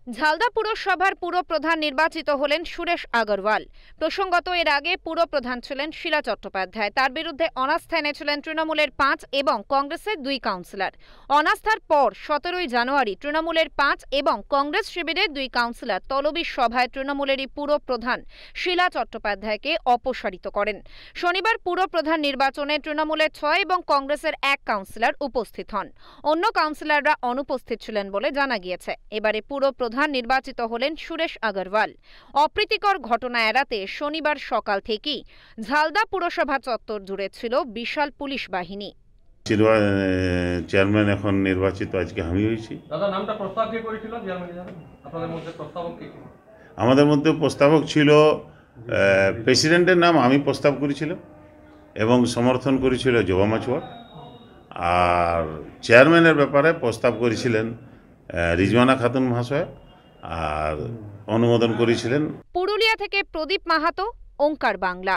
ঝালদা পুরসভার পুরপ্রধান নির্বাচিত হলেন সুরেশ আগরওয়াল। প্রসঙ্গত, এর আগে পুরপ্রধান ছিলেন শীলা চট্টোপাধ্যায়। তার বিরুদ্ধে অনাস্থা এনেছিলেন তৃণমূলের 5 এবং কংগ্রেসের 2 কাউন্সিলর। অনাস্থার পর 17ই জানুয়ারি তৃণমূলের 5 এবং কংগ্রেস শিবিরের 2 কাউন্সিলর তলবি সভায় তৃণমূলেরই পুরপ্রধান শীলা চট্টোপাধ্যায়কে অপসারিত করেন। শনিবার পুরপ্রধান নির্বাচনে তৃণমূলের 6 এবং কংগ্রেসের 1 কাউন্সিলর উপস্থিত হন। অন্য কাউন্সিলররা অনুপস্থিত ছিলেন বলে জানা গিয়েছে। এবারে পুরপ্রধান নির্বাচিত হলেন সুরেশ আগরওয়াল। অপ্রীতিকর ঘটনা এড়াতে শনিবার সকাল থেকেই ঝালদা পুরসভা চত্বর জুড়ে ছিল বিশাল পুলিশ বাহিনী। চেয়ারম্যান এখন নির্বাচিত আজকে আমি হয়েছি। দাদা, নামটা প্রস্তাব কে করেছিল চেয়ারম্যান জানেন? আপনাদের মধ্যে প্রস্তাবক কে ছিল? আমাদের মধ্যে প্রস্তাবক ছিল প্রেসিডেন্টের নাম আমি প্রস্তাব করেছিলাম এবং সমর্থন করেছিল জবা মাছুয়ার। আর চেয়ারম্যানের ব্যাপারে প্রস্তাব করেছিলেন রিজওয়ানা খাতুন মহাশয় আর অনুমোদন করেছিলেন। পুরুলিয়া থেকে প্রদীপ মাহাতো, ওঙ্কার বাংলা।